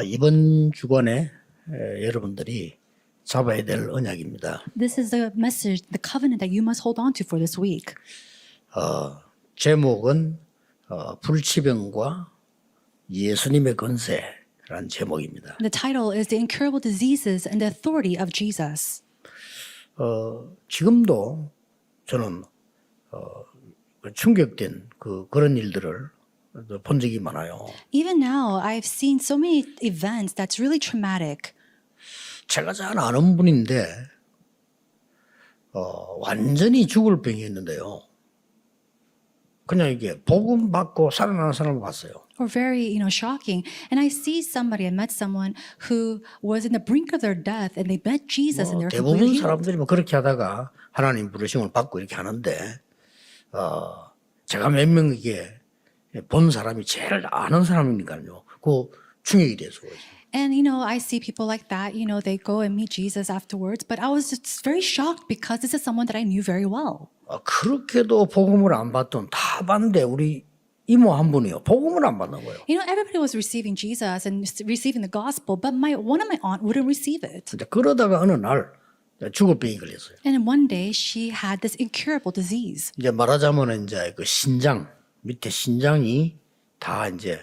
이번 주간에 여러분들이 잡아야 될 언약입니다. This is the message, the covenant that you must hold on to for this week. 제목은 불치병과 예수님의 권세라는 제목입니다. The title is The Incurable Diseases and the Authority of Jesus. 지금도 저는 충격된 그런 일들을 본 적이 많아요. Even now, I've seen so many events that's really traumatic. 제가 잘 아는 분인데 완전히 죽을 병이었는데요. 그냥 이게 복음 받고 살아나는 사람을 봤어요. Or very, shocking. And I see somebody, I met someone who was in the brink of their death and they met Jesus and they were 대부분 completely healed. 사람들이 뭐 그렇게 하다가 하나님 부르심을 받고 이렇게 하는데 제가 몇 명에게 본 사람이 제일 아는 사람이니까요. 그 충격이 돼서 그러죠. And, I see people like that, they go and meet Jesus afterwards. But I was just very shocked because this is someone that I knew very well. 그렇게도 복음을 안 받던 다 봤는데 우리 이모 한 분이요. 복음을 안 받는 거예요. Everybody was receiving Jesus and receiving the gospel, but one of my aunt wouldn't receive it. 근데 그러다가 어느 날 죽을 병이 걸렸어요. And one day she had this incurable disease. 이제 말하자면 이제 그 신장 밑에 신장이 다 이제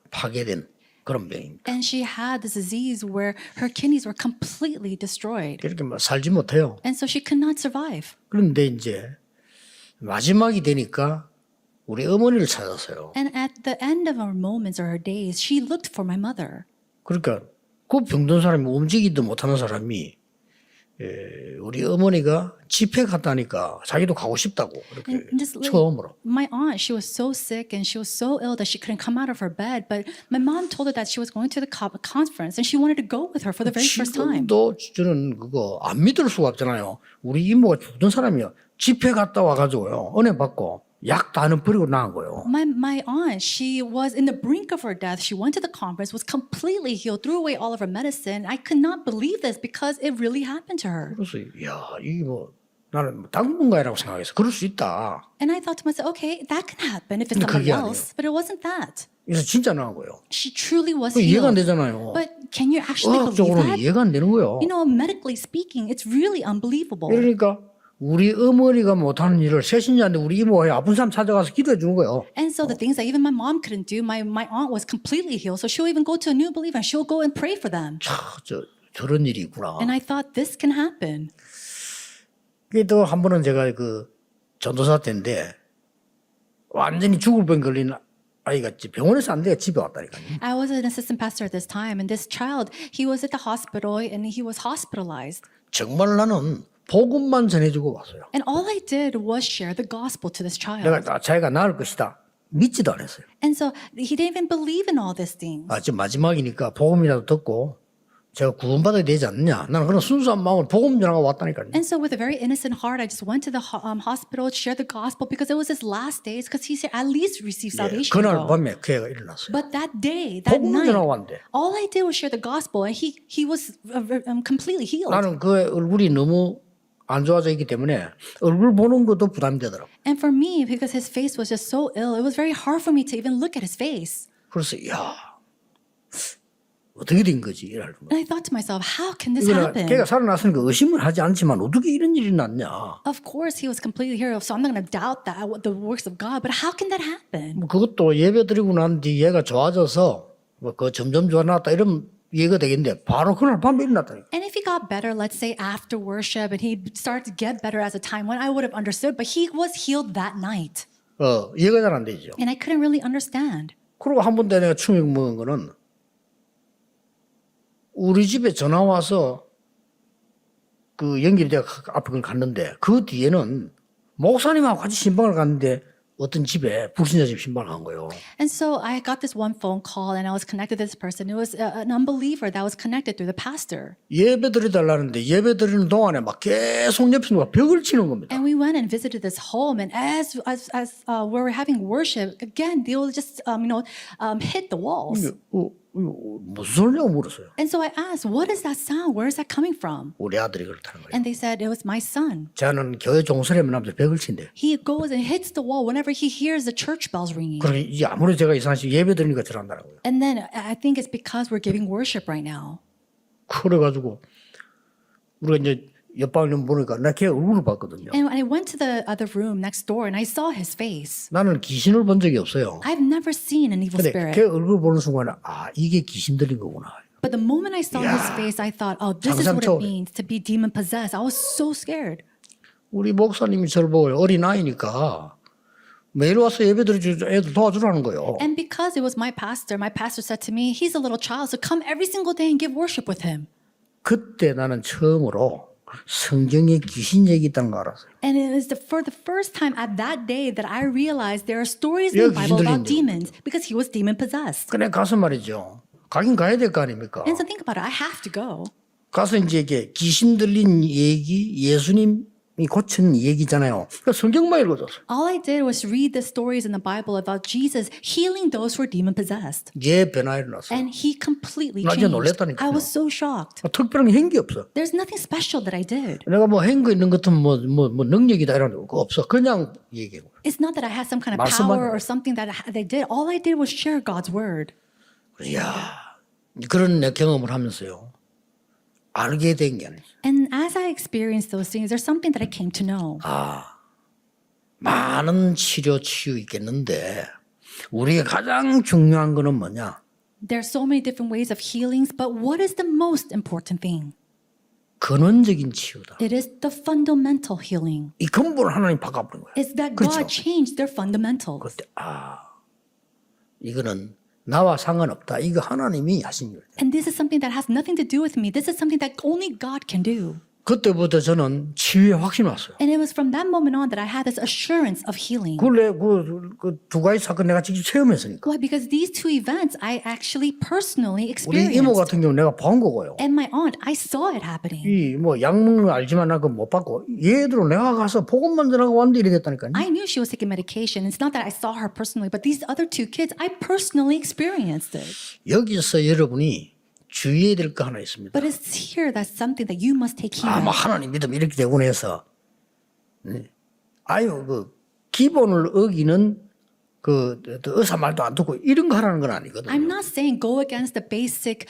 파괴된 그런 병입니다. And she had this disease where her kidneys were completely destroyed. 이렇게 막 살지 못해요. And so she could not survive. 그런데 이제 마지막이 되니까 우리 어머니를 찾았어요. And at the end of her moments or her days, she looked for my mother. 그러니까 그 병든 사람이 움직이지도 못하는 사람이 우리 어머니가 집회 갔다니까 자기도 가고 싶다고 이렇게 처음으로. My aunt, she was so sick and she was so ill that she couldn't come out of her bed. But my mom told her that she was going to the conference and she wanted to go with her for the very first time. 지금도 저는 그거 안 믿을 수가 없잖아요. 우리 이모가 죽던 사람이요. 집회 갔다 와가지고요. 은혜 받고 약 다 버리고 나간 거예요. My aunt, she was in the brink of her death. She went to the conference, was completely healed, threw away all of her medicine. I could not believe this because it really happened to her. 그래서 이게 나는 당분간이라고 생각해서 그럴 수 있다. And I thought to myself, okay, that can happen if it's 근데 somebody 그게 else. But it wasn't that. 그래서 진짜 나은 거예요. She truly was 이해가 안 healed. 되잖아요. But can you actually believe 의학적으로는 that? 이해가 안 되는 거예요. Medically speaking, it's really unbelievable. 그러니까 우리 어머니가 못하는 일을 새신자인데 우리 이모가 아픈 사람 찾아가서 기도해 주는 거예요. And so the things that even my mom couldn't do, my aunt was completely healed. So she'll even go to a new believer and she'll go and pray for them. 저런 일이 있구나. And I thought this can happen. 그게 또 한 번은 제가 그 전도사 때인데 완전히 죽을 병 걸린 아이가 병원에서 안 돼가 집에 왔다니까요. I was an assistant pastor at this time, and this child, he was at the hospital and he was hospitalized. 정말 나는 복음만 전해주고 왔어요. And all I did was share the gospel to this child. 내가 자기가 나을 것이다 믿지도 않았어요. And so he didn't even believe in all these things. 지금 마지막이니까 복음이라도 듣고 제가 구원받아야 되지 않느냐. 나는 그런 순수한 마음으로 복음 전하고 왔다니까요. And so with a very innocent heart, I just went to the hospital, shared the gospel because it was his last days because he said at least receive salvation. 그날 밤에 그 애가 일어났어요. But that day, that 복음 night, 전하고 왔는데 all I did was share the gospel and he was completely healed. 나는 그 얼굴이 너무 안 좋아져 있기 때문에 얼굴 보는 것도 부담이 되더라고. And for me, because his face was just so ill, it was very hard for me to even look at his face. 그래서 어떻게 된 거지? 이러고. And I thought to myself, how can this happen? 걔가 살아났으니까 의심을 하지 않지만 어떻게 이런 일이 났냐? Of course, he was completely healed, so I'm not going to doubt that the works of God. But how can that happen? 그것도 예배 드리고 난 뒤 얘가 좋아져서 그 점점 좋아졌다 이런 얘기가 되겠는데 바로 그날 밤에 일어났다니까. And if he got better, let's say after worship, and he started to get better as a time when I would have understood, but he was healed that night. 이해가 잘 안 되죠. And I couldn't really understand. 그리고 한 번 더 내가 충격 먹은 거는 우리 집에 전화 와서 그 연결대가 앞에 그걸 갔는데 그 뒤에는 목사님하고 같이 신방을 갔는데 어떤 집에 불신자 집 신방을 간 거예요. And so I got this one phone call and I was connected to this person. It was an unbeliever that was connected through the pastor. 예배 드리달라는데 예배 드리는 동안에 막 계속 옆에 누가 벽을 치는 겁니다. And we went and visited this home, and as we were having worship, again they will just hit the walls. 무슨 소리냐고 물었어요. And so I asked, what is that sound? Where is that coming from? 우리 아들이 그렇다는 거예요. And they said, it was my son. 저는 교회 종소리하면 남자 벽을 친대. He goes and hits the wall whenever he hears the church bells ringing. 그러니 이제 아무리 제가 이상하지 예배 드리니까 저런다라고요. And then I think it's because we're giving worship right now. 그래가지고 우리가 이제 옆방에 보니까 나 걔 얼굴을 봤거든요. And I went to the other room next door and I saw his face. 나는 귀신을 본 적이 없어요. I've never seen an evil 근데 spirit. 걔 얼굴 보는 순간에 아 이게 귀신 들린 거구나. But the moment I saw his face, I thought, oh, this is what it means to be demon possessed. I was so scared. 우리 목사님이 저를 보고 어린 아이니까 매일 와서 예배 드리지 애들 도와주라는 거예요. And because it was my pastor said to me, he's a little child, so come every single day and give worship with him. 그때 나는 처음으로 성경에 귀신 얘기 있다는 거 알았어요. And it was for the first time at that day that I realized there are stories in the Yeah, Bible about 귀신 demons because he was demon possessed. 그래 가서 말이죠. 가긴 가야 될 거 아닙니까? And so think about it, I have to go. 가서 이제 이게 귀신 들린 얘기, 예수님이 고친 얘기잖아요. 그러니까 성경만 읽어줬어요. All I did was read the stories in the Bible about Jesus healing those who are demon possessed. 얘 변화 일어났어요. And he completely 나 진짜 changed. 놀랬다니까요. I was so shocked. 특별한 게 한 게 없어. There's nothing special that I did. 내가 뭐 한 거 있는 것 같은 뭐 능력이다 이런 거 없어. 그냥 얘기하고. It's not that I had some kind of 말씀만 power or something that I did. All I did was share God's word. 이야 그런 내 경험을 하면서요. 알게 된 게 아니에요. And as I experienced those things, there's something that I came to know. 많은 치유 있겠는데 우리가 가장 중요한 거는 뭐냐? There are so many different ways of healings, but what is the most important thing? 근원적인 치유다. It is the fundamental healing. 이 근본을 하나님 바꿔버린 거예요. It's that 그렇죠. God changed their fundamentals. 그때 이거는 나와 상관없다. 이거 하나님이 하신 일. And this is something that has nothing to do with me. This is something that only God can do. 그때부터 저는 치유에 확신이 왔어요. And it was from that moment on that I had this assurance of healing. 그두 가지 사건 내가 직접 체험했으니까. Why? Because these two events I actually personally 우리 이모 experienced. 같은 경우 내가 본 거고요. And my aunt, I saw it happening. 이 뭐 약 먹는 거 알지만 나 그거 못 받고 얘들은 내가 가서 복음만 전하고 왔는데 이래 됐다니까요. I knew she was taking medication. It's not that I saw her personally, but these other two kids, I personally experienced it. 여기서 여러분이 주의해야 될 거 하나 있습니다. But it's here that's something that you must take heed 뭐 of. 하나님 믿음 이렇게 되고 해서 그 기본을 어기는 그 의사 말도 안 듣고 이런 거 하라는 건 아니거든요. I'm not saying go against the basic,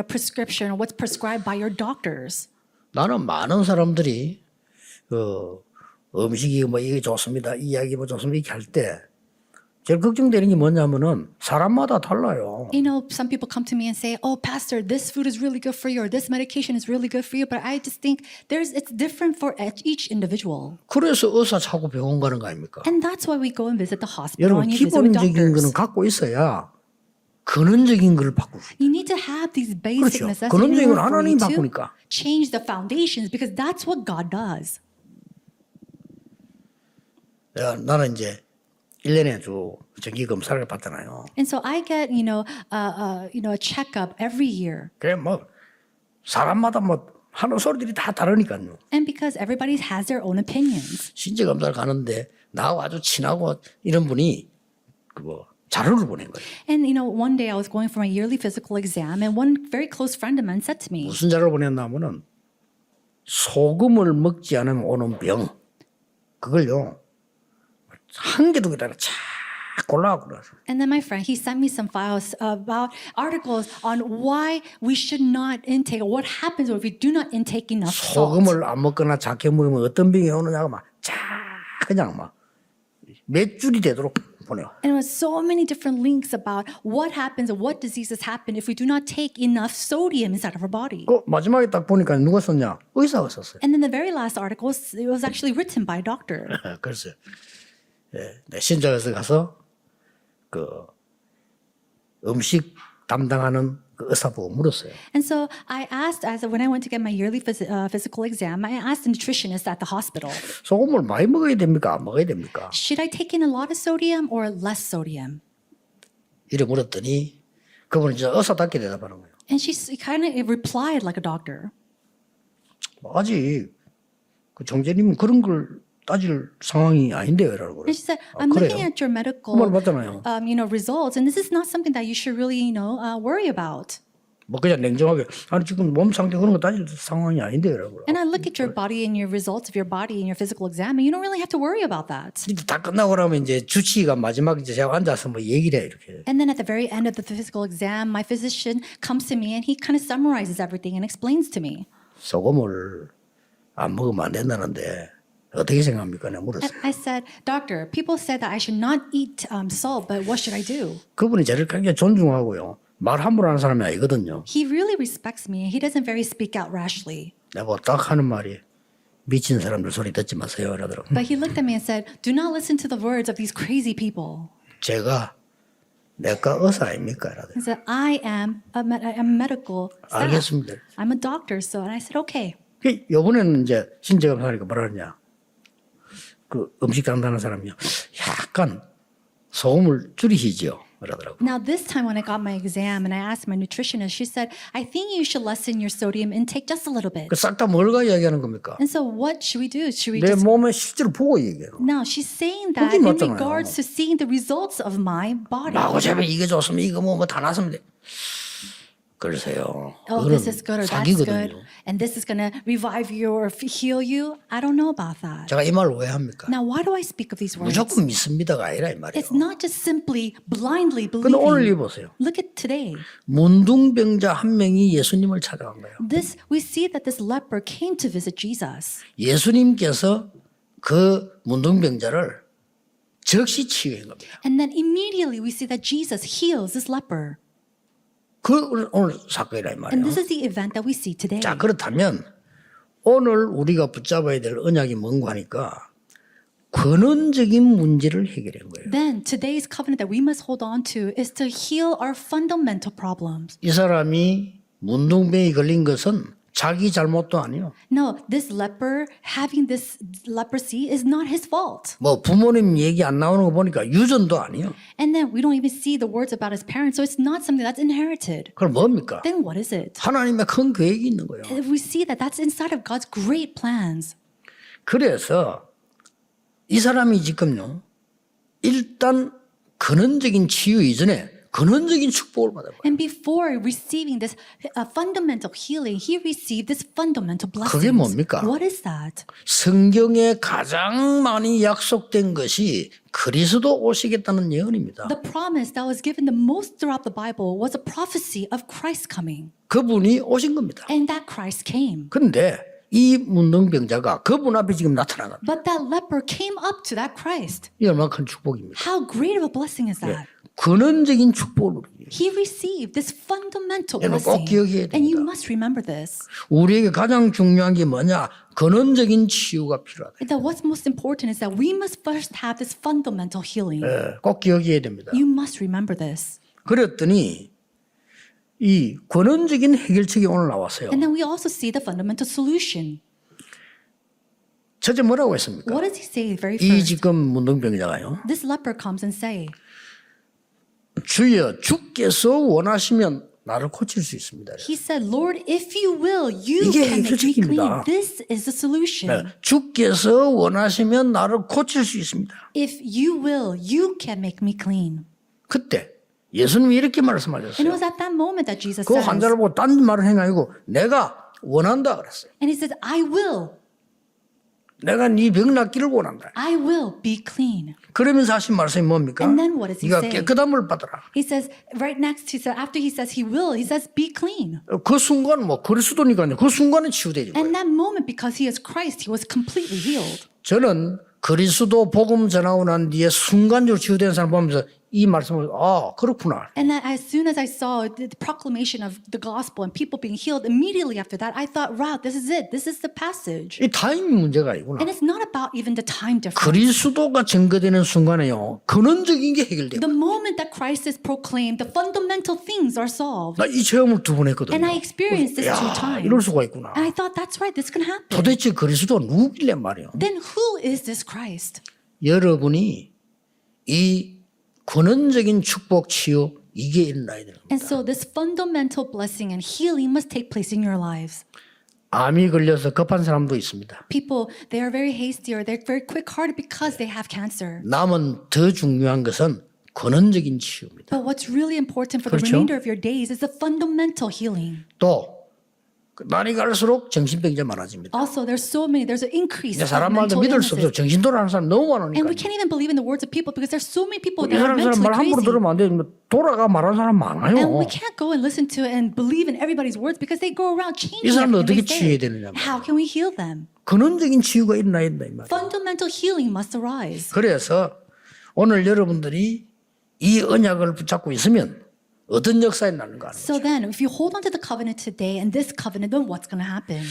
prescription or what's prescribed by your doctors. 나는 많은 사람들이 음식이 뭐 이게 좋습니다, 이 약이 뭐 좋습니다 이렇게 할 때 제일 걱정되는 게 뭐냐면은 사람마다 달라요. You know, some people come to me and say, "Oh, pastor, this food is really good for you, or this medication is really good for you." But I just think it's different for each individual. 그래서 의사 찾고 병원 가는 거 아닙니까? And that's why we go and visit the hospital 여러분 and you visit with 기본적인 거는 doctors. 갖고 있어야 근원적인 거를 바꾸고. You need to have these basic 그렇죠. necessities 근원적인 in 건 order for 하나님 you to 바꾸니까. change the foundations, because that's what God does. 나는 이제 1년에 주 정기 검사를 받잖아요. And so I get, a checkup every year. 그래 뭐 사람마다 뭐 하는 소리들이 다 다르니까요. And because everybody has their own opinions. 신체 검사를 가는데 나하고 아주 친하고 이런 분이 그 자료를 보낸 거예요. And one day I was going for my yearly physical exam, and one very close friend of mine said to me, 무슨 자료를 보냈냐면은 소금을 먹지 않으면 오는 병 그걸요 한 개 두 개 다 쫙 골라갖고 그래서 and then my friend, he sent me some files about articles on why we should not intake, or what happens if we do not intake enough salt. 소금을 안 먹거나 작게 먹으면 어떤 병이 오느냐고 막 쫙 그냥 막 몇 줄이 되도록 보내요. And it was so many different links about what happens and what diseases happen if we do not take enough sodium inside of our body. 그 마지막에 딱 보니까 누가 썼냐? 의사가 썼어요. And then the very last article, it was actually written by a doctor. 그래서 내 신장에서 가서 그 음식 담당하는 그 의사 보고 물었어요. And so I asked, when I went to get my yearly physical exam, I asked the nutritionist at the hospital, 소금을 많이 먹어야 됩니까? 안 먹어야 됩니까? should I take in a lot of sodium or less sodium? 이래 물었더니 그분은 진짜 의사답게 대답하는 거예요. And she kind of replied like a doctor. 아직 그 정재님은 그런 걸 따질 상황이 아닌데요, 라고 And 그래요. she said, I'm 그래요? looking at your medical, 그 말 맞잖아요. results, and this is not something that you should really, worry about. 뭐 그냥 냉정하게 아니 지금 몸 상태 그런 거 따질 상황이 아닌데요, 라고. And I look at your body and your results of your body and your physical exam, and you don't really have to worry about that. 이제 다 끝나고 나면 이제 주치의가 마지막에 이제 제가 앉아서 뭐 얘기를 해 이렇게. And then at the very end of the physical exam, my physician comes to me and he kind of summarizes everything and explains to me. 소금을 안 먹으면 안 된다는데 어떻게 생각합니까? 내가 물었어요. And I said, Doctor, people said that I should not eat salt, but what should I do? 그분이 저를 굉장히 존중하고요. 말 함부로 하는 사람이 아니거든요. He really respects me. He doesn't very speak out rashly. 내가 딱 하는 말이 미친 사람들 소리 듣지 마세요 이러더라고요. But he looked at me and said, do not listen to the words of these crazy people. 제가 내과 의사 아닙니까? 이러더라고요. He said, I am a medical staff. 알겠습니다. I'm a doctor, so. And I said, okay. 이번에는 이제 신체검사하니까 뭐라 그러냐. 그 음식 담당하는 사람이요. 약간 소금을 줄이시죠. 그러더라고요. Now this time when I got my exam and I asked my nutritionist, she said, I think you should lessen your sodium intake just a little bit. 싹 다 뭘가 이야기하는 겁니까? And so what should we do? Should we 내 just... 몸에 실제로 보고 얘기해요. No, she's saying that 그게 in 맞잖아요. regards to seeing the results of my body. 나하고 제발 이게 좋으면 이거 뭐 다 나서면 돼. 글쎄요. Oh, this is good or that's good. 사기거든요. And this is going to revive you or heal you. I don't know about that. 제가 이 말을 왜 합니까? Now, why do I speak of these words? 무조건 믿습니다가 아니라 이 말이에요. It's not just simply blindly 근데 오늘 이 believing. 보세요. Look at today. 문둥병자 한 명이 예수님을 찾아간 거예요. We see that this leper came to visit Jesus. 예수님께서 그 문둥병자를 즉시 치유한 겁니다. And then immediately we see that Jesus heals this leper. 그 오늘 사건이라 이 And 말이에요. this is the event that we see today. 자, 그렇다면 오늘 우리가 붙잡아야 될 언약이 뭔가 하니까 근원적인 문제를 해결한 거예요. Then today's covenant that we must hold on to is to heal our fundamental problems. 이 사람이 문둥병이 걸린 것은 자기 잘못도 아니에요. No, this leper having this leprosy is not his fault. 뭐 부모님 얘기 안 나오는 거 보니까 유전도 아니에요. And then we don't even see the words about his parents, so it's not something that's inherited. 그럼 뭡니까? Then what is it? 하나님의 큰 계획이 있는 거예요. We see that that's inside of God's great plans. 그래서 이 사람이 지금요. 일단 근원적인 치유 이전에 근원적인 축복을 받아요. And before receiving this fundamental healing, he received this fundamental 그게 blessings. 뭡니까? What is that? 성경에 가장 많이 약속된 것이 그리스도 오시겠다는 예언입니다. The promise that was given the most throughout the Bible was a prophecy of Christ coming. 그분이 오신 겁니다. And that Christ came. 그런데 이 문둥병자가 그분 앞에 지금 나타나는 But that leper came up to that Christ. 이 얼마나 큰 축복입니다. How great of a blessing is that? 근원적인 축복을 He received this fundamental 여러분 꼭 blessing. 기억해야 And you 됩니다. must remember this. 우리에게 가장 중요한 게 뭐냐? 근원적인 치유가 필요하다. That what's most important is that we must first have this fundamental healing. 꼭 기억해야 됩니다. You must remember this. 그랬더니 이 근원적인 해결책이 오늘 나왔어요. And then we also see the fundamental solution. 첫째 뭐라고 했습니까? What does he say very 이 first? 지금 문둥병자가요. This leper comes and say, 주여 주께서 원하시면 나를 고칠 수 있습니다. he said, Lord, if you will, you 이게 can make me 해결책입니다. clean. This is the solution. 주께서 원하시면 나를 고칠 수 있습니다. If you will, you can make me clean. 그때 예수님이 이렇게 And it 말씀하셨어요. was at that moment that Jesus 그 says, 환자를 보고 딴 말을 한 게 아니고 내가 원한다 그랬어요. and he says, I will 내가 네 병 낫기를 원한다. I will be clean. 그러면서 하신 말씀이 뭡니까? And then what does he 네가 say? 깨끗함을 받아라. He says, right next, he said, after he says he will, he says, be clean. 그 순간 뭐 그리스도니까요. 그 순간에 치유되죠. And that moment, because he is Christ, he was completely healed. 저는 그리스도 복음 전하고 난 뒤에 순간적으로 치유된 사람 보면서 이 말씀을 그렇구나. And that as soon as I saw the proclamation of the gospel and people being healed, immediately after that, I thought, wow, this is it. This is the passage. 이 타이밍 문제가 아니구나. And it's not about even the time difference. 그리스도가 증거되는 순간에요. 근원적인 게 해결돼요. The moment that Christ is proclaimed, the fundamental things are solved. 나 이 체험을 2번 했거든요. And I experienced this 2 야, times. 이럴 수가 있구나. And I thought, that's right, this can happen. 도대체 그리스도가 누구길래 말이에요. Then who is this Christ? 여러분이 이 근원적인 축복 치유 이게 일어나야 되는 And 겁니다. so this fundamental blessing and healing must take place in your lives. 암이 걸려서 급한 사람도 있습니다. People, they are very hasty or they're very quick-hearted because they have cancer. 남은 더 중요한 것은 근원적인 치유입니다. But what's really important for the 그렇죠? remainder of your days is the fundamental healing. 또 날이 갈수록 정신병이 이제 많아집니다. Also, there's an increase 이제 of 사람 말도 mental 믿을 수 없어요. illnesses. 정신 돌아가는 사람 너무 And we 많으니까. can't even believe in the words of people because there's so many people 이 that are 사람 mentally 말 함부로 crazy. 들으면 안 돼. 돌아가 말하는 사람 And 많아요. we can't go and listen to and believe in everybody's words because they go around changing 이 사람들 everything 어떻게 they 치유해야 say. 되느냐 말이에요. How can we heal them? 근원적인 치유가 일어나야 된다 이 말이에요. Fundamental healing must arise. 그래서 오늘 여러분들이 이 언약을 붙잡고 있으면 어떤 역사에 나는가 하는 So 거죠. then, if you hold on to the covenant today and this covenant, then what's going to happen?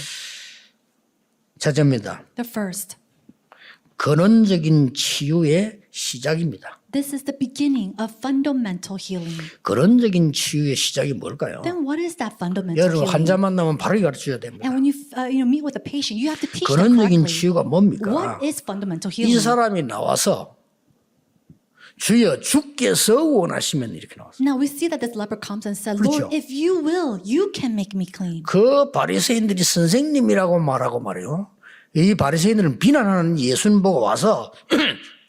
첫째입니다. The first, 근원적인 치유의 시작입니다. this is the beginning of fundamental healing. 근원적인 치유의 시작이 뭘까요? Then what is that fundamental 여러분 healing? 환자 만나면 바로 가르쳐야 됩니다. And when you meet with a patient, you have to teach them 근원적인 correctly. 치유가 뭡니까? What is fundamental 이 healing? 사람이 나와서 주여 주께서 원하시면 이렇게 나왔어요. Now we see that this leper comes and said, 그렇죠. Lord, if you will, you can make me clean. 그 바리새인들이 선생님이라고 말하고 말이요. 이 바리새인들은 비난하는 예수님 보고 와서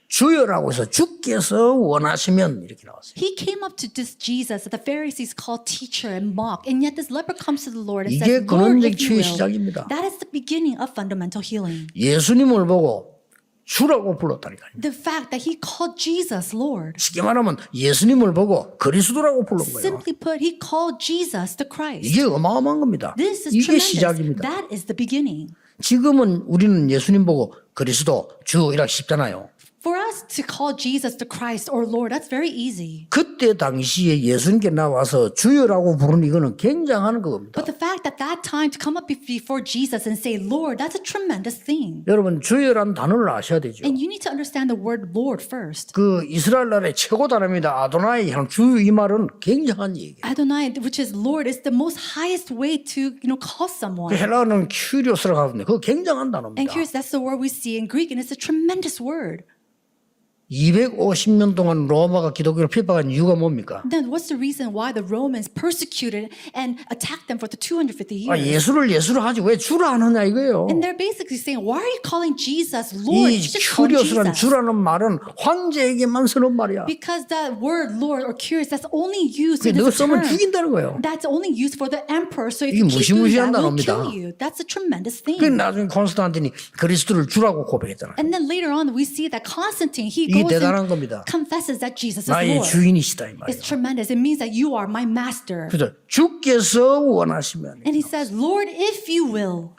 주여라고 해서 주께서 원하시면 이렇게 나왔어요. He came up to this Jesus that the Pharisees called teacher and mock, and yet this leper comes to the Lord and 이게 says, Lord, 근원적 if you 치유의 will. 시작입니다. That is the beginning of fundamental healing. 예수님을 보고 주라고 불렀다니까요. The fact that he called Jesus Lord. 쉽게 말하면 예수님을 보고 그리스도라고 부른 거예요. Simply put, he called Jesus the Christ. 이게 어마어마한 겁니다. This is 이게 tremendous. 시작입니다. That is the beginning. 지금은 우리는 예수님 보고 그리스도 주 이렇게 쉽잖아요. For us to call Jesus the Christ or Lord, that's very easy. 그때 당시에 예수님께 나와서 주여라고 부르는 이거는 굉장한 겁니다. But the fact that that time to come up before Jesus and say Lord, that's a tremendous thing. 여러분 주여라는 단어를 아셔야 되죠. And you need to understand the word Lord first. 그 이스라엘 나라의 최고 단어입니다. 아도나이 주 이 말은 굉장한 얘기예요. Adonai, which is Lord, is the most highest way to call someone. 그 헬라어는 큐리오스라고 하는데 그거 굉장한 And 단어입니다. that's the word we see in Greek, and it's a tremendous word. 250년 동안 로마가 기독교를 핍박한 이유가 뭡니까? Then what's the reason why the Romans persecuted and attacked them for the 250 아, years? 예수를 하지 왜 주라 하느냐 이거예요. And they're basically saying, why are you calling Jesus Lord? 이 You should call 큐리오스란 Jesus. 주라는 말은 황제에게만 쓰는 말이야. Because that word Lord or curious, that's only used 그게 in 너 this 쓰면 term. 죽인다는 거예요. That's only used for the emperor. So if 이게 you keep doing 무시무시한 that, we'll 단어입니다. kill you. That's a tremendous thing. 그 나중에 콘스탄틴이 그리스도를 주라고 고백했잖아요. And then later on, we see that Constantine, he 이게 goes 대단한 and 겁니다. confesses that Jesus is 나의 Lord. 주인이시다 이 It's 말이에요. tremendous. It means that you are my master. 그래서 주께서 원하시면 And he says, Lord, if you will.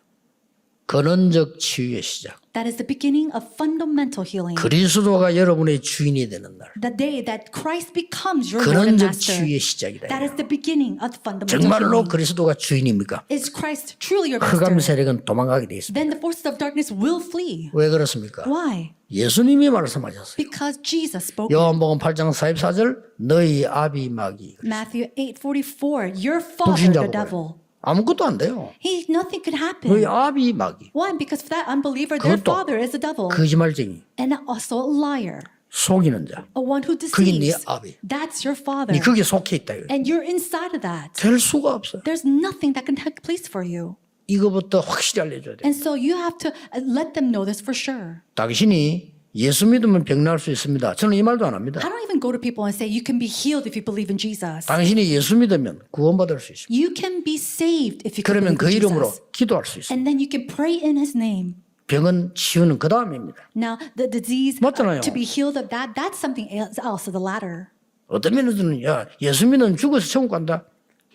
근원적 치유의 시작. That is the beginning of fundamental healing. 그리스도가 여러분의 주인이 되는 날. The day that Christ becomes your Lord and 근원적 Master. 치유의 시작이다. That is the beginning of fundamental 정말로 healing. 그리스도가 주인입니까? Is Christ truly your 흑암 master? 세력은 도망가게 돼 있습니다. Then the forces of darkness will flee. 왜 그렇습니까? Why? 예수님이 말씀하셨어요. Because Jesus spoke. 요한복음 8장 44절 너희 아비 마귀. Matthew 8:44. Your father, the devil. 아무것도 안 돼요. Nothing could happen. 너희 아비 마귀. Why? Because for that unbeliever, their 그것도 father is the devil. 거짓말쟁이. And also a liar. 속이는 자. A one who 그게 네 deceives. 아비. That's your father. 네 거기에 속해 있다. 이거예요. And you're inside of that. 될 수가 없어요. There's nothing that can take place for you. 이거부터 확실히 알려줘야 돼요. And so you have to let them know this for sure. 당신이 예수 믿으면 병 나을 수 있습니다. 저는 이 말도 안 합니다. I don't even go to people and say you can be healed if you believe in Jesus. 당신이 예수 믿으면 구원받을 수 있습니다. You can be saved if you can 그러면 believe 그 in 이름으로 Jesus. 기도할 수 있습니다. And then you can pray in His name. 병은 치유는 그 다음입니다. Now the disease 맞잖아요. to be healed of that's something else of the latter. 어떤 면에서는 야 예수 믿으면 죽어서 천국 간다.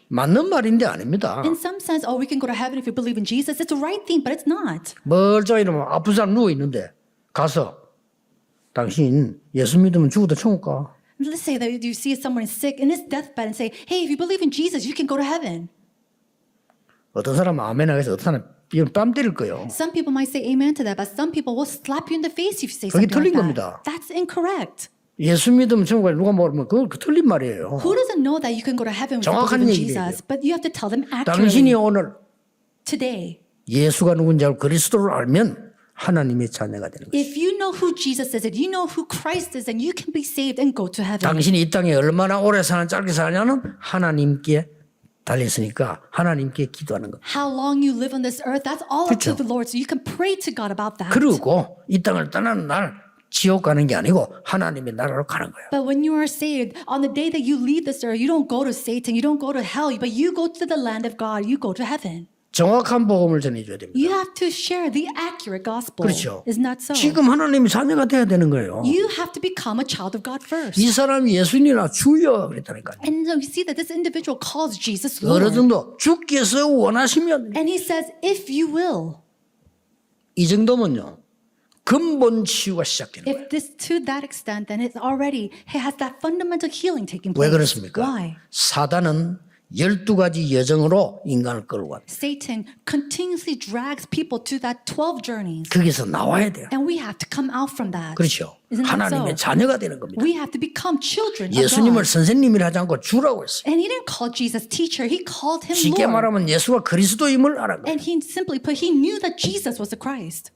맞는 말인데 아닙니다. In some sense, we can go to heaven if you believe in Jesus. It's the right thing, but it's not. 멀쩡히 이러면 아픈 사람 누워 있는데 가서 당신 예수 믿으면 죽어도 천국 가. Let's say that you see someone is sick in his deathbed and say, "Hey, if you believe in Jesus, you can go to heaven." 어떤 사람은 아멘 하겠어. 어떤 사람은 이건 뺨 때릴 거예요. Some people might say amen to that, but some people will slap you in the face if you say 그게 something 틀린 like 겁니다. that. That's incorrect. 예수 믿으면 천국 가면 누가 모르면 그거 틀린 말이에요. Who doesn't know that you can go to heaven if you 정확한 believe in 얘기예요. Jesus? But you have to tell them 당신이 accurately. 오늘 Today, 예수가 누군지 알고 그리스도를 알면 하나님의 자녀가 되는 거예요. if you know who Jesus is and you know who Christ is, then you can be saved and go to heaven. 당신이 이 땅에 얼마나 오래 사는 짧게 사냐는 하나님께 달렸으니까 하나님께 기도하는 겁니다. How long you live on this earth, that's all up to 그렇죠. the Lord. So you can pray to God about that. 그리고 이 땅을 떠나는 날 지옥 가는 게 아니고 하나님의 나라로 가는 거예요. But when you are saved, on the day that you leave this earth, you don't go to Satan, you don't go to hell, but you go to the land of God, you go to heaven. 정확한 복음을 전해줘야 됩니다. You have to share the accurate gospel. 그렇죠. Isn't that so? 지금 하나님의 자녀가 돼야 되는 거예요. You have to become a child of God first. 이 사람이 예수님이나 주여 그랬다니까요. And so you see that this individual calls Jesus 어느 Lord. 정도 주께서 원하시면 And he says, if you will. 이 정도면요. 근본 치유가 시작되는 거예요. If this to that extent, then it already has that fundamental healing taking place. 왜 그렇습니까? Why? 사단은 12가지 여정으로 인간을 끌고 갑니다. Satan continuously drags people to that 12 journeys. 거기서 나와야 돼요. And we have to come out from that. 그렇죠. Isn't that 하나님의 so? 자녀가 되는 겁니다. We have to become children of 예수님을 God. 선생님이라 하지 않고 주라고 했어요. And he didn't call Jesus teacher, he called him 쉽게 Lord. 말하면 예수가 그리스도임을 알은 거예요. And he simply put, he knew that Jesus was the Christ.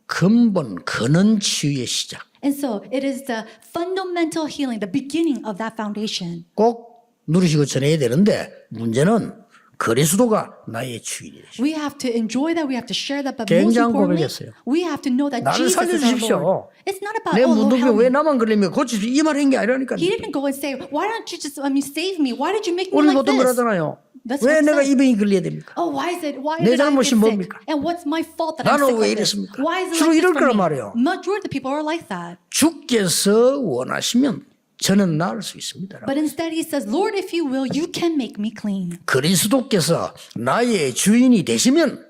근본 근원 치유의 시작. And so it is the fundamental healing, the beginning of that foundation. 꼭 누리시고 전해야 되는데 문제는 그리스도가 나의 주인이 되시오. We have to enjoy that, we have to share that, but most 굉장한 importantly, 고백이었어요. we have to know that 나를 Jesus is our 살려주십시오. Lord. It's not about, 내 oh Lord, 문둥병 help 왜 me. 나만 걸리면 고치십시오 이 말한 게 아니라니까요. He didn't go and say, why don't you just save me? Why did you make me 우리 like 보통 this? 그러잖아요. That's 왜 what's 내가 said. 이 병이 걸려야 됩니까? Oh, why is 내 it I 잘못이 get sick? 뭡니까? And what's my fault that I'm 나는 sick 왜 like this? 이랬습니까? Why is it 주로 like 이럴 this 거란 for me? 말이에요. Majority of the people are like that. 주께서 원하시면 저는 나을 수 있습니다. But instead he says, Lord, if you will, you can make me clean. 그리스도께서 나의 주인이 되시면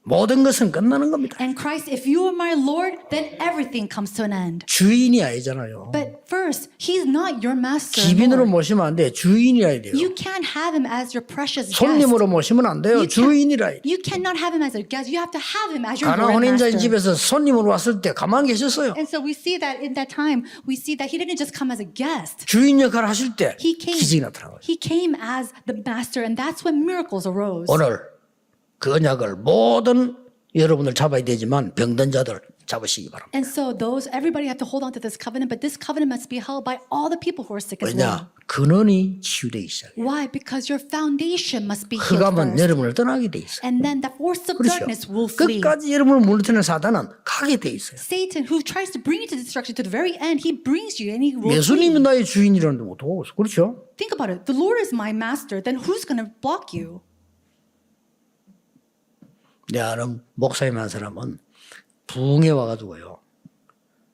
모든 것은 끝나는 겁니다. And Christ, if you are my Lord, then everything comes to an end. 주인이 아니잖아요. But first, he's not your master. 기빈으로 Lord. 모시면 안 돼. 주인이라야 돼요. You can't have him as your precious guest. 손님으로 모시면 안 돼요. 주인이라야 돼요. You cannot have him as a guest. You have to have him as your 가나 Lord and 혼인자인 master. 집에서 손님으로 왔을 때 가만히 계셨어요. And so we see that in that time, we see that he didn't just come as a guest. 주인 역할을 하실 때 He came. 기적이 나타나요. He came as the master, and that's when miracles arose. 오늘 그 언약을 모든 여러분들 잡아야 되지만 병든 자들 잡으시기 바랍니다. And so everybody have to hold on to this covenant, but this covenant must be held by all the people who are sick as well. 왜냐? 근원이 치유되기 시작해요. Why? Because your foundation must be healed 흑암은 first. 여러분을 떠나게 돼 있어요. And then the force of 그렇죠. darkness will flee. 끝까지 여러분을 물리치는 사단은 가게 돼 있어요. Satan, who tries to bring you to destruction to the very end, he brings you and he will flee. 예수님이 나의 주인이라는데 못 하고 있어. 그렇죠? Think about it. The Lord is my master. Then who's going to block you? 내 아는 목사님 한 사람은 부흥에 와가지고요.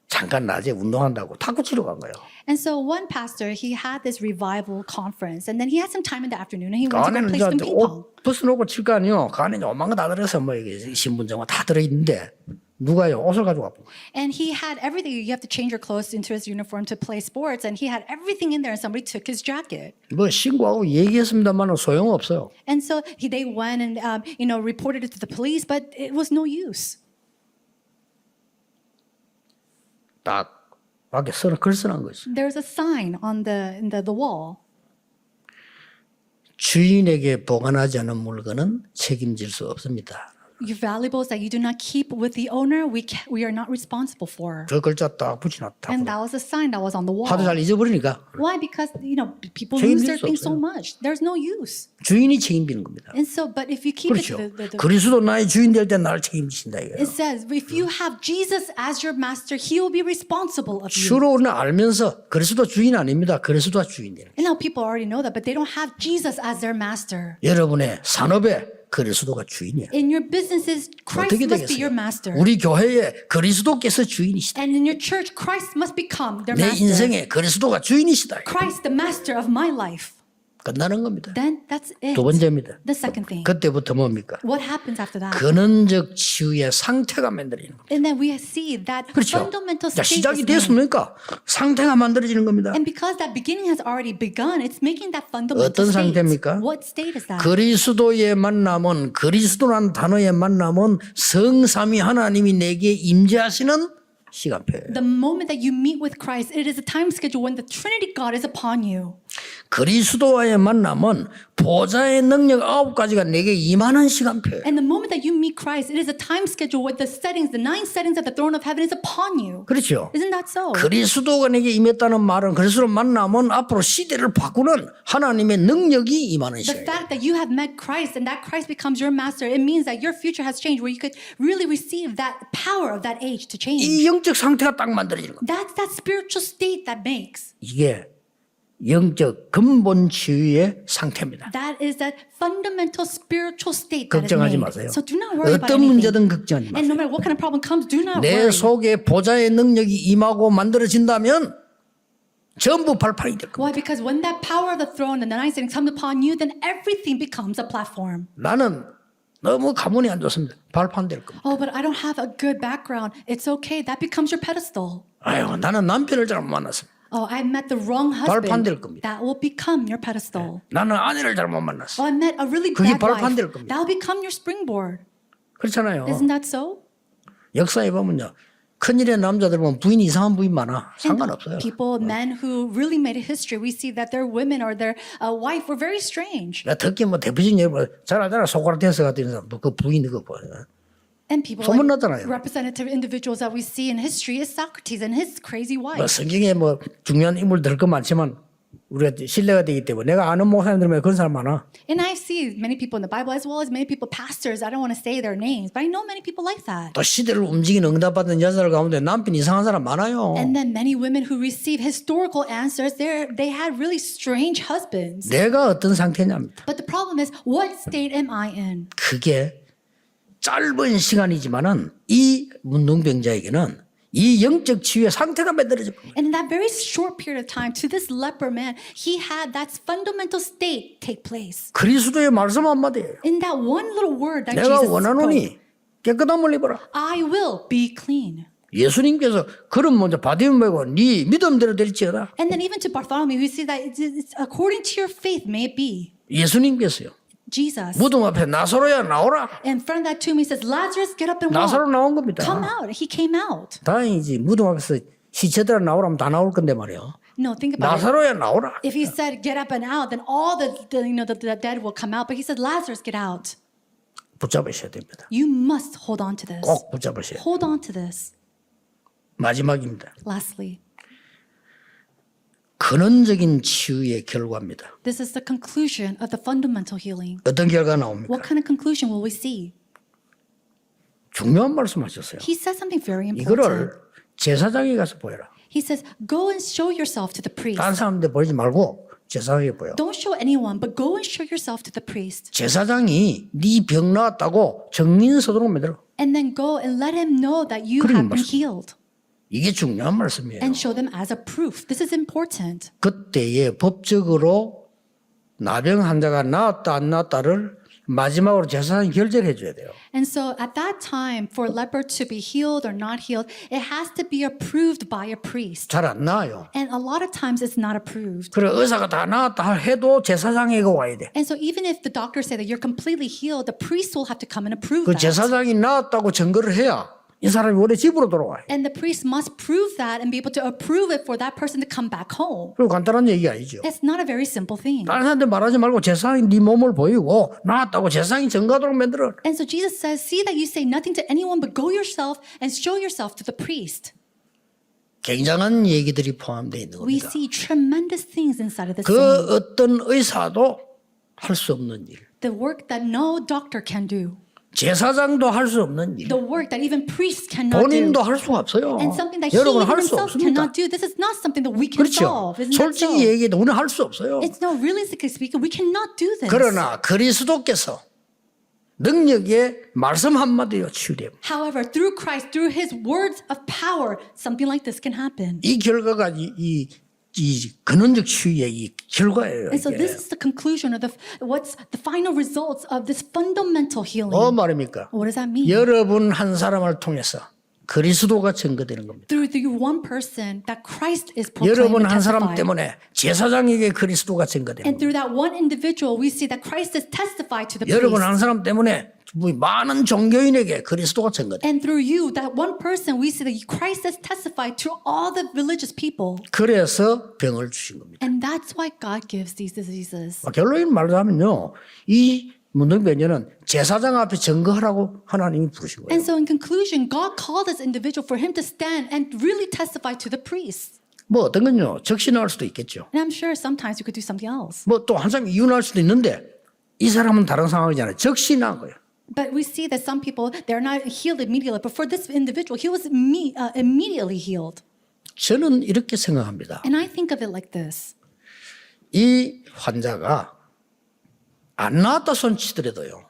잠깐 낮에 운동한다고 탁구 치러 간 거예요. And so one pastor, he had this revival conference, and then he had some time in the afternoon, and he went to go 그 안에는 play some 이제 ping pong. 옷 벗어놓고 칠 거 아니에요. 그 안에 오만 거 다 들어서 뭐 이게 신분증과 다 들어있는데 누가요 옷을 가지고 와본 거예요. And he had everything. You have to change your clothes into his uniform to play sports, and he had everything in there, and somebody took his jacket. 뭐 신고하고 얘기했습니다만 소용없어요. And so they went and reported it to the police, but it was no use. 딱 밖에 글 써놓은 거지. There's a sign on the wall. 주인에게 보관하지 않은 물건은 책임질 수 없습니다. Your valuables that you do not keep with the owner, we are not responsible for. 그 글자 딱 붙여놨다. And that was a sign that was on the wall. 하도 잘 잊어버리니까 Why? Because people 책임질 lose their 수 things so 없어요. much. There's no use. 주인이 책임지는 겁니다. And so, but if you keep 그렇죠. it, 그리스도 나의 주인 될 때 나를 책임지신다 이거예요. it says if you have Jesus as your master, He will be responsible of you. 주로 우리는 알면서 그리스도 주인 아닙니다. 그리스도가 주인이에요. And now people already know that, but they don't have Jesus as their master. 여러분의 산업에 그리스도가 주인이에요. In your businesses, Christ 어떻게 must be 되겠어요? your master. 우리 교회에 그리스도께서 주인이시다. And in your church, Christ must become their 내 master. 인생에 그리스도가 주인이시다. Christ, the master of my life. 끝나는 겁니다. Then that's it. 두 번째입니다. The second thing. 그때부터 뭡니까? What happens after that? 근원적 치유의 상태가 만들어지는 겁니다. And then we see that 그렇죠. fundamental 자, state 시작이 is made. 됐습니까? 상태가 만들어지는 겁니다. And because that beginning has already begun, it's making that fundamental 어떤 state. 상태입니까? What state is that? 그리스도의 만남은 그리스도라는 단어의 만남은 성삼위 하나님이 내게 임재하시는 시간표예요. The moment that you meet with Christ, it is a time schedule when the Trinity God is upon you. 그리스도와의 만남은 보좌의 능력 9가지가 내게 임하는 시간표예요. And the moment that you meet Christ, it is a time schedule with the settings, the 9 settings of the throne of heaven is upon you. 그렇죠. Isn't that so? 그리스도가 내게 임했다는 말은 그리스도 만남은 앞으로 시대를 바꾸는 하나님의 능력이 임하는 The 시간이에요. fact that you have met Christ and that Christ becomes your master, it means that your future has changed where you could really receive that power of that age to change. 이 영적 상태가 딱 만들어지는 겁니다. That's that spiritual state that makes. 이게 영적 근본 치유의 상태입니다. That is that fundamental spiritual state that is 걱정하지 made. 마세요. So do not worry about 어떤 anything. 문제든 걱정하지 And no 마세요. matter what kind of problem comes, do not 내 worry. 속에 보좌의 능력이 임하고 만들어진다면 전부 발판이 될 겁니다. Why? Because when that power of the throne and the 9 settings comes upon you, then everything becomes a platform. 나는 너무 가문이 안 좋습니다. 발판 될 겁니다. Oh, but I don't have a good background. It's okay. That becomes your pedestal. 아유, 나는 남편을 잘못 만났습니다. Oh, I met the wrong 발판 될 husband. 겁니다. That will become your pedestal. 나는 아내를 잘못 만났어. Oh, I met a really 그게 bad wife. 발판 될 겁니다. That will become your springboard. 그렇잖아요. Isn't that so? 역사에 보면요. 큰일의 남자들 보면 부인 이상한 부인 많아. 상관없어요. People, men who really made a history, we see that their women or their wife were very strange. 특히 뭐 대표적인 예를 잘 알잖아. 소크라테스 같은 사람도 그 부인 그거 보여. And people 소문났잖아요. like representative individuals that we see in history is Socrates and his crazy wife. 뭐 성경에 뭐 중요한 인물들 거 많지만 우리가 신뢰가 되기 때문에 내가 아는 목사님들 그런 사람 많아. And I see many people in the Bible as well as many people, pastors. I don't want to say their names, but I know many people like that. 또 시대를 움직이는 응답받은 여자들 가운데 남편 이상한 사람 많아요. And then many women who receive historical answers, they had really strange husbands. 내가 어떤 상태냐입니다. But the problem is, what state am I in? 그게 짧은 시간이지만은 이 문둥병자에게는 이 영적 치유의 상태가 만들어질 겁니다. And in that very short period of time, to this leper man, he had that fundamental state take place. 그리스도의 말씀 한마디예요. In that one little word that 내가 Jesus spoke, 원하노니 깨끗함을 입어라. I will be clean. 예수님께서 그런 먼저 받으면 말고 네 믿음대로 될지어다. And then even to Bartholomew, we see that it's according to your faith may it be. 예수님께서요. Jesus. 무덤 앞에 나사로야 나오라. In front of that tomb, he says, Lazarus, get up and 나사로 walk. 나온 겁니다. Come out. He came out. 다행이지. 무덤 앞에서 시체들 나오라면 다 나올 건데 말이야. No, think about it. 나사로야 나오라. If he said, get up and out, then all the dead will come out. But he said, Lazarus, get out. 붙잡으셔야 됩니다. You must hold on to this. 꼭 붙잡으셔야 돼요. Hold on to this. 마지막입니다. Lastly, 근원적인 치유의 결과입니다. this is the conclusion of the fundamental healing. 어떤 결과가 나옵니까? What kind of conclusion will we see? 중요한 말씀하셨어요. He says something very important. 이거를 제사장에 가서 보여라. He says, go and show yourself to the priest. 다른 사람한테 보이지 말고 제사장에 보여. Don't show anyone, but go and show yourself to the priest. 제사장이 네 병 나았다고 증인서도록 만들어. And then go and let him know that you 그런 have been 말씀. healed. 이게 중요한 말씀이에요. And show them as a proof. This is important. 그때에 법적으로 나병 환자가 나았다 안 나았다를 마지막으로 제사장이 결정해 줘야 돼요. And so at that time, for a leper to be healed or not healed, it has to be approved by a priest. 잘 안 나아요. And a lot of times it's not approved. 그래 의사가 다 나았다 해도 제사장에게 와야 돼. And so even if the doctors say that you're completely healed, the priest will have to come and approve 그 that. 제사장이 나았다고 증거를 해야 이 사람이 원래 집으로 돌아와요. And the priest must prove that and be able to approve it for that person to come back home. 그리고 간단한 얘기 아니죠. It's not a very simple thing. 다른 사람한테 말하지 말고 제사장이 네 몸을 보이고 나았다고 제사장이 증거하도록 만들어. And so Jesus says, see that you say nothing to anyone, but go yourself and show yourself to the priest. 굉장한 얘기들이 포함되어 있는 We 겁니다. see tremendous things inside of the 그 saying. 어떤 의사도 할 수 없는 일. The work that no doctor can do. 제사장도 할 수 없는 일. The work that even priests cannot do. 본인도 할 수가 없어요. And something that he 여러분 even 할 수 himself 없습니다. cannot do. This is not something that we can 그렇죠. solve. Isn't that so? 솔직히 얘기해도 우리는 할 수 없어요. It's no, realistically speaking, we cannot do this. 그러나 그리스도께서 능력의 말씀 한마디로 치유됩니다. However, through Christ, through his words of power, something like this can happen. 이 결과가 이 근원적 치유의 이 결과예요. And so 이게. this is the conclusion of what's the final results of this fundamental healing. 말입니까? What does that mean? 여러분 한 사람을 통해서 그리스도가 증거되는 겁니다. Through the one person that Christ is proclaimed 여러분 and 한 사람 testified. 때문에 제사장에게 그리스도가 증거되는 And 겁니다. through that one individual, we see that Christ is testified to the 여러분 priest. 한 사람 때문에 많은 종교인에게 그리스도가 증거돼. And through you, that one person, we see that Christ has testified to all the religious people. 그래서 병을 주신 겁니다. And that's why God gives these diseases. 결론을 말하면요, 이 문둥병자는 제사장 앞에 증거하라고 하나님이 부르신 거예요. And so in conclusion, God called this individual for him to stand and really testify to the priests. 뭐 어떤 건요, 적신할 수도 있겠죠. And I'm sure sometimes you could do something else. 뭐 또 한 사람 이혼할 수도 있는데 이 사람은 다른 상황이잖아요. 적신한 거예요. But we see that some people, they're not healed immediately. But for this individual, he was immediately healed. 저는 이렇게 생각합니다. And I think of it like this. 이 환자가 안 나았다 손치더라도요.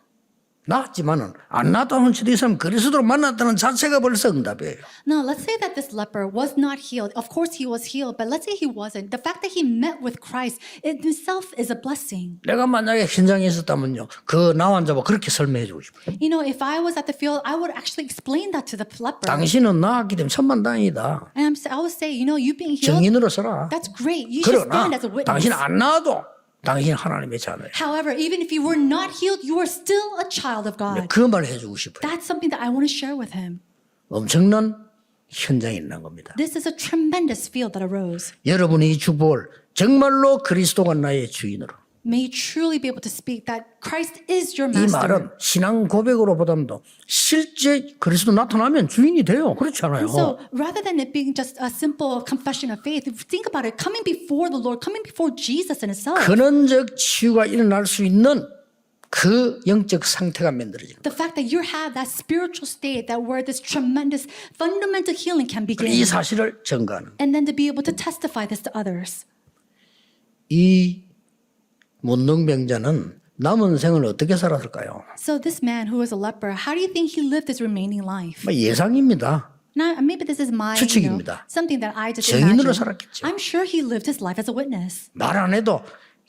나았지만은 안 나았다 손치도 이 사람 그리스도로 만났다는 자체가 벌써 응답이에요. Now, let's say that this leper was not healed. Of course, he was healed. But let's say he wasn't. The fact that he met with Christ in itself is a blessing. 내가 만약에 현장에 있었다면요. 그 나 환자와 그렇게 설명해 주고 싶어요. You know, if I was at the field, I would actually explain that to the leper. 당신은 나았기 때문에 천만다행이다. And I would say, you know, you being healed, 증인으로 서라. that's great. You should 그러나 stand as a witness. 당신 안 나아도 당신 하나님의 자녀예요. However, even if you were not healed, you are still a child of God. 그 말 해주고 싶어요. That's something that I want to share with him. 엄청난 현장이 있는 겁니다. This is a tremendous field that arose. 여러분이 이 축복을 정말로 그리스도가 나의 주인으로. May you truly be able to speak that Christ is your 이 master. 말은 신앙 고백으로 보담도 실제 그리스도 나타나면 주인이 돼요. 그렇지 않아요? So rather than it being just a simple confession of faith, think about it, coming before the Lord, coming before Jesus in itself. 근원적 치유가 일어날 수 있는 그 영적 상태가 만들어지는 거예요. The fact that you have that spiritual state that where this tremendous fundamental healing can begin. 이 사실을 증거하는 거예요. And then to be able to testify this to others. 이 문둥병자는 남은 생을 어떻게 살았을까요? So this man who was a leper, how do you think he lived his remaining life? 뭐 예상입니다. Now, maybe this is my, 추측입니다. something that I just 증인으로 imagine. 살았겠죠. I'm sure he lived his life as a witness. 말 안 해도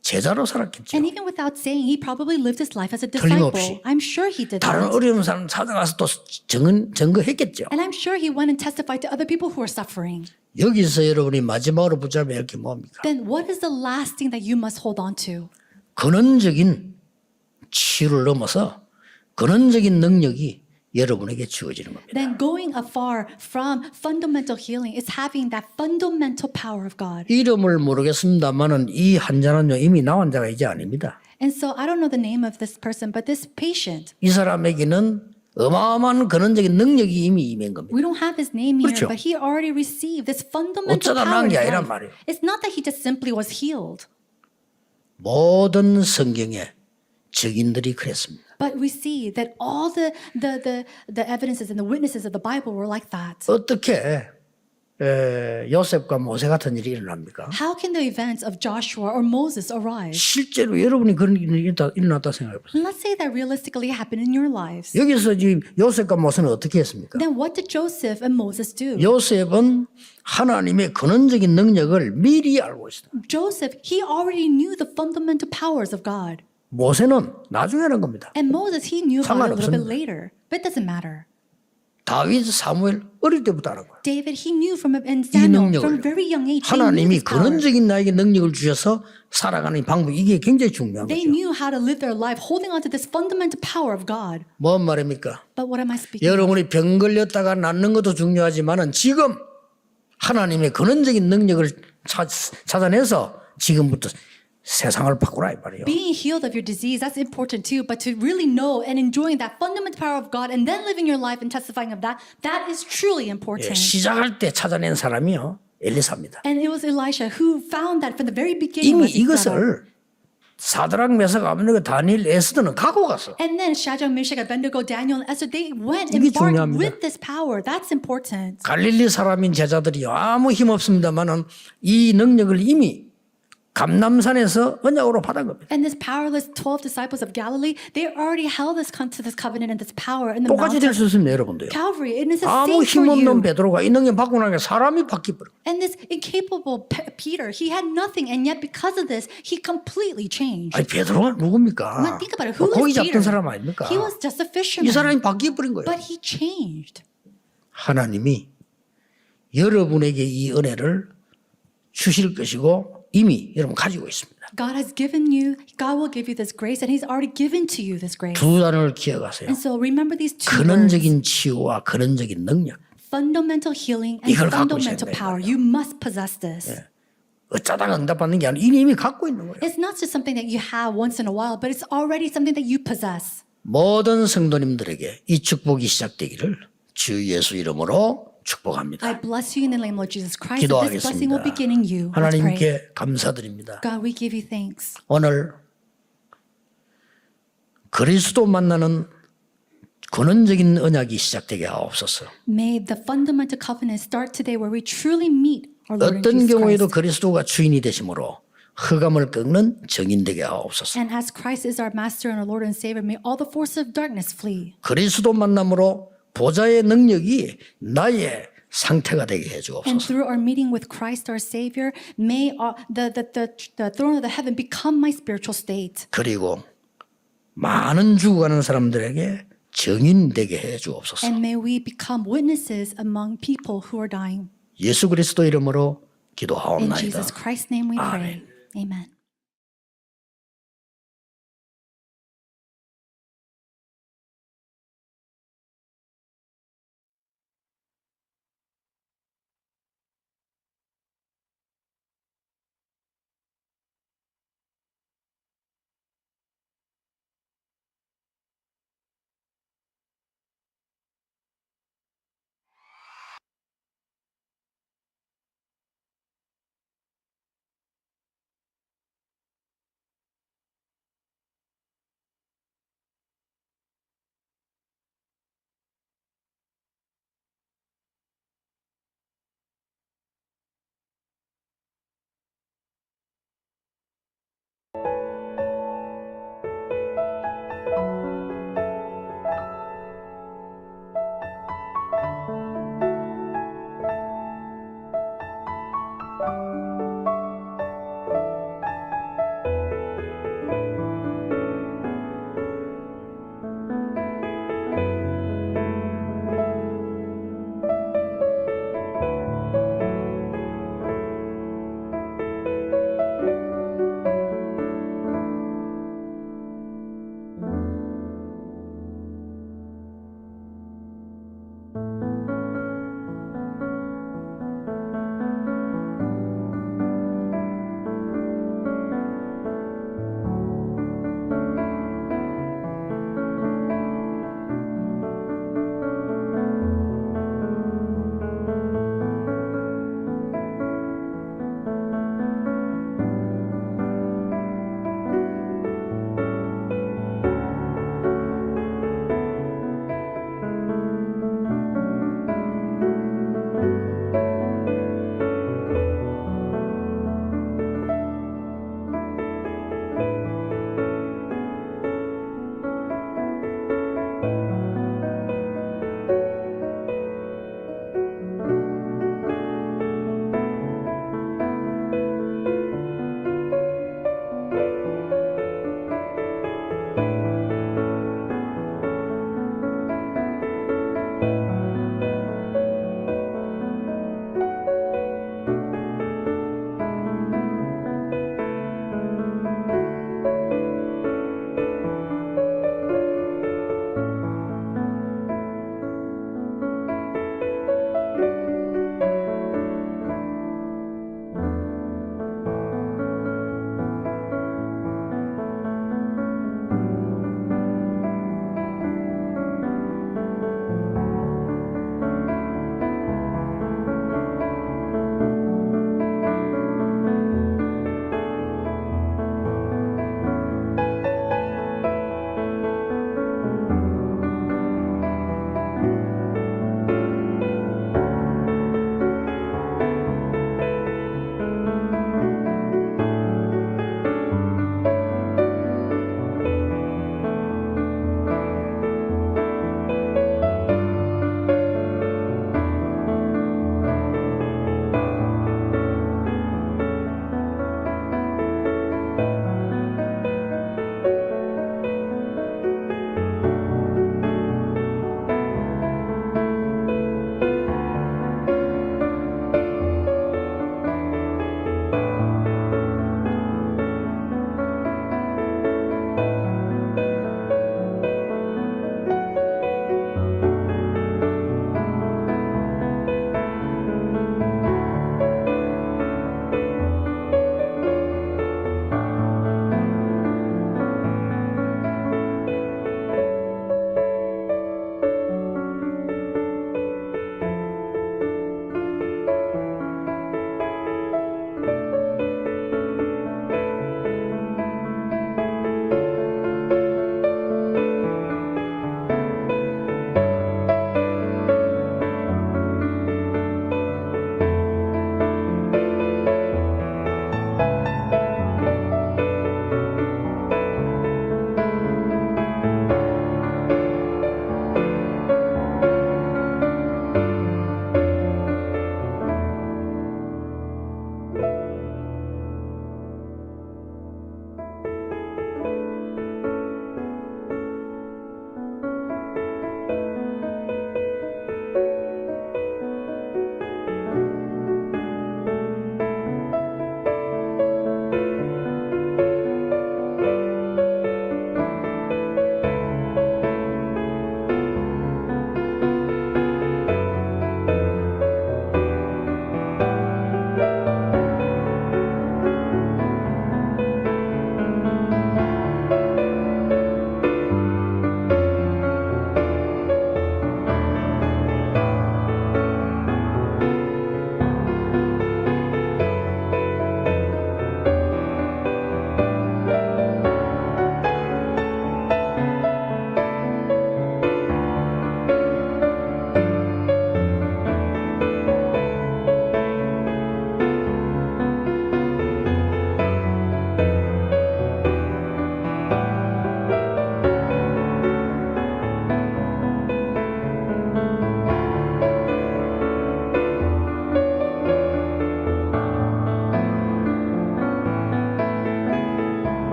제자로 살았겠죠. And even without saying, he probably lived his life as a 틀림없이. disciple. I'm sure he did 다른 that. 어려운 사람 찾아가서 또 증거했겠죠. And I'm sure he went and testified to other people who are suffering. 여기서 여러분이 마지막으로 붙잡아야 할 게 뭡니까? Then what is the last thing that you must hold on to? 근원적인 치유를 넘어서 근원적인 능력이 여러분에게 주어지는 겁니다. Then going afar from fundamental healing is having that fundamental power of God. 이름을 모르겠습니다만은 이 환자는요 이미 나 환자가 이제 아닙니다. And so I don't know the name of this person, but this patient, 이 사람에게는 어마어마한 근원적인 능력이 이미 임한 겁니다. we don't have his name here, 그렇죠. but he already received this fundamental 어쩌다 power 난 in 게 his 아니란 life. 말이에요. It's not that he just simply was healed, 모든 성경에 증인들이 그랬습니다. but we see that all the evidences and the witnesses of the Bible were like that. 어떻게 요셉과 모세 같은 일이 일어납니까? How can the events of Joshua or Moses arise? 실제로 여러분이 그런 일이 일어났다 생각해 보세요. Let's say that realistically happened in your lives. 여기서 지금 요셉과 모세는 어떻게 했습니까? Then what did Joseph and Moses do? 요셉은 하나님의 근원적인 능력을 미리 알고 있어요. Joseph, he already knew the fundamental powers of God. 모세는 나중에 하는 겁니다. And Moses, he knew about it a little bit 상관없습니다. later. But it doesn't matter. 다윗, 사무엘 어릴 때부터 알은 거예요. David, he knew from and 이 Samuel 능력을 from very young age. They knew 하나님이 this power. 근원적인 나에게 능력을 주셔서 살아가는 방법 이게 굉장히 중요한 They 거죠. knew how to live their life holding on to this fundamental power of God. 뭔 말입니까? But what am I speaking of? 여러분이 병 걸렸다가 낫는 것도 중요하지만은 지금 하나님의 근원적인 능력을 찾아내서 지금부터 세상을 바꾸라 이 말이에요. Being healed of your disease, that's important too. But to really know and enjoying that fundamental power of God and then living your life and testifying of that, that is truly important. 시작할 때 찾아낸 사람이요 엘리사입니다. And it was Elisha who found that from the very beginning. 이미 이것을 사드락 메삭 아벤노고 다니엘 에스더는 갖고 갔어. And then Shadrach, Meshach, Abednego, Daniel, and Esther, they went and 이게 embarked 중요합니다. with this power. That's important. 갈릴리 사람인 제자들이요 아무 힘 없습니다만은 이 능력을 이미 감남산에서 언약으로 받은 겁니다. And this powerless 12 disciples of Galilee, they already held this covenant and this power in the 똑같이 될 mountain 수 있습니다, 여러분도요. Calvary. And it's the 아무 same for 힘없는 you. 베드로가 이 능력 받고 나니까 사람이 바뀌어버려. And this incapable Peter, he had nothing, and yet because of this, he completely changed. 아니 베드로가 누굽니까? Now think about it. Who 고기 is 잡던 Peter? 사람 아닙니까? He was just a 이 fisherman, 사람이 바뀌어버린 거예요. but he changed. 하나님이 여러분에게 이 은혜를 주실 것이고 이미 여러분 가지고 있습니다. God has given you, God will give you this grace, and He's already given to you this grace. 두 단어를 기억하세요. And so remember these two words. 근원적인 치유와 근원적인 능력. Fundamental healing and 이걸 갖고 있어야 fundamental 된다, power. 이거예요. You must possess this. 어쩌다가 응답받는 게 아니라 이미 갖고 있는 거예요. It's not just something that you have once in a while, but it's already something that you possess. 모든 성도님들에게 이 축복이 시작되기를 주 예수 이름으로 축복합니다. I bless you in the name of Jesus Christ. That this blessing will begin in you. Let's pray. 하나님께 감사드립니다. God, we give you thanks. 오늘 그리스도 만나는 근원적인 언약이 시작되게 하옵소서. May the fundamental covenant start today where we truly meet our Lord and 어떤 Jesus 경우에도 Christ. 그리스도가 주인이 되심으로 흑암을 꺾는 정인되게 하옵소서. And as Christ is our master and our Lord and Savior, may all the forces of darkness flee. 그리스도 만남으로 보좌의 능력이 나의 상태가 되게 해 And 주옵소서. through our meeting with Christ our Savior, may the throne of the heaven become my spiritual state. 그리고 많은 죽어가는 사람들에게 정인되게 해 주옵소서. And may we become witnesses among people who are dying. 예수 그리스도 이름으로 In 기도하옵나이다. Jesus Christ's name we pray. Amen.